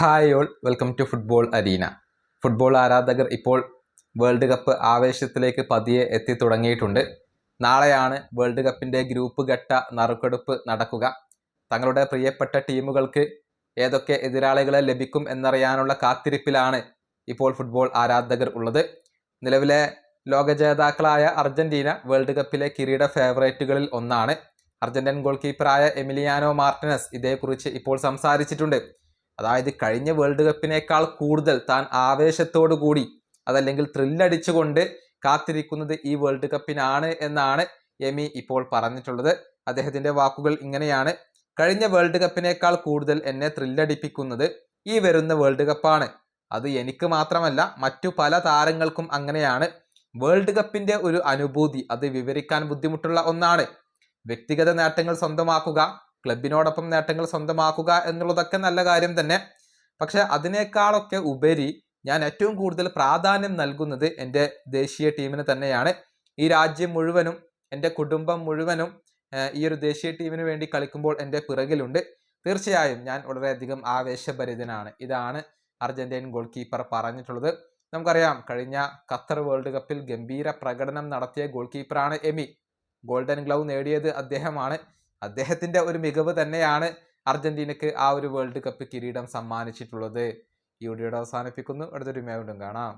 Hi all, welcome to football arena. Football ആരാധകർ ഇപ്പോൾ world cup ആവേശത്തിലേക്ക് പതിയെ എത്തി തുടങ്ങിയിട്ടുണ്ട്. നാളെയാണ് വേൾഡ് കപ്പിൻ്റെ ഗ്രൂപ്പ് ഘട്ട നറുക്കെടുപ്പ് നടക്കുക. തങ്ങളുടെ പ്രിയപ്പെട്ട ടീമുകൾക്ക് ഏതൊക്കെ എതിരാളികളെ ലഭിക്കും എന്നറിയാനുള്ള കാത്തിരിപ്പിലാണ് ഇപ്പോൾ ഫുട്ബോൾ ആരാധകർ ഉള്ളത്. നിലവിലെ ലോക ജേതാക്കളായ അർജന്റീന വേൾഡ് കപ്പിലെ കിരീട ഫേവറേറ്റുകളിൽ ഒന്നാണ്. അർജന്റീൻ ഗോൾ കീപ്പറായ എമിലിയാനോ മാർട്ടിനസ് ഇതേക്കുറിച്ച് ഇപ്പോൾ സംസാരിച്ചിട്ടുണ്ട്. അതായത് കഴിഞ്ഞ വേൾഡ് കപ്പിനേക്കാൾ കൂടുതൽ താൻ ആവേശത്തോടു കൂടി അതല്ലെങ്കിൽ ത്രില്ലടിച്ചുകൊണ്ട് കാത്തിരിക്കുന്നത് ഈ വേൾഡ് കപ്പിനാണ് എന്നാണ് എമി ഇപ്പോൾ പറഞ്ഞിട്ടുള്ളത്. അദ്ദേഹത്തിന്റെ വാക്കുകൾ ഇങ്ങനെയാണ്: കഴിഞ്ഞ വേൾഡ് കപ്പിനേക്കാൾ കൂടുതൽ എന്നെ ത്രില്ലടിപ്പിക്കുന്നത് ഈ വരുന്ന വേൾഡ് കപ്പാണ്. അത് എനിക്ക് മാത്രമല്ല, മറ്റു പല താരങ്ങൾക്കും അങ്ങനെയാണ്. വേൾഡ് കപ്പിന്റെ ഒരു അനുഭൂതി അത് വിവരിക്കാൻ ബുദ്ധിമുട്ടുള്ള ഒന്നാണ്. വ്യക്തിഗത നേട്ടങ്ങൾ സ്വന്തമാക്കുക, ക്ലബിനോടൊപ്പം നേട്ടങ്ങൾ സ്വന്തമാക്കുക എന്നുള്ളതൊക്കെ നല്ല കാര്യം തന്നെ. പക്ഷെ അതിനേക്കാളൊക്കെ ഉപരി ഞാൻ ഏറ്റവും കൂടുതൽ പ്രാധാന്യം നൽകുന്നത് എൻ്റെ ദേശീയ ടീമിന് തന്നെയാണ്. ഈ രാജ്യം മുഴുവനും എൻ്റെ കുടുംബം മുഴുവനും ഈ ഒരു ദേശീയ ടീമിന് വേണ്ടി കളിക്കുമ്പോൾ എൻ്റെ പിറകിലുണ്ട്. തീർച്ചയായും ഞാൻ വളരെയധികം ആവേശഭരിതനാണ്. ഇതാണ് അർജന്റീൻ ഗോൾ കീപ്പർ പറഞ്ഞിട്ടുള്ളത്. നമുക്കറിയാം, കഴിഞ്ഞ ഖത്തർ വേൾഡ് കപ്പിൽ ഗംഭീര പ്രകടനം നടത്തിയ ഗോൾ കീപ്പറാണ് എമി. ഗോൾഡൻ ഗ്ലൗ നേടിയത് അദ്ദേഹമാണ്. അദ്ദേഹത്തിന്റെ ഒരു മികവ് തന്നെയാണ് അർജന്റീനക്ക് ആ ഒരു വേൾഡ് കപ്പ് കിരീടം സമ്മാനിച്ചിട്ടുള്ളത്. ഈ വീഡിയോയുടെ അവസാനിപ്പിക്കുന്നു. അടുത്തൊരു വീണ്ടും കാണാം.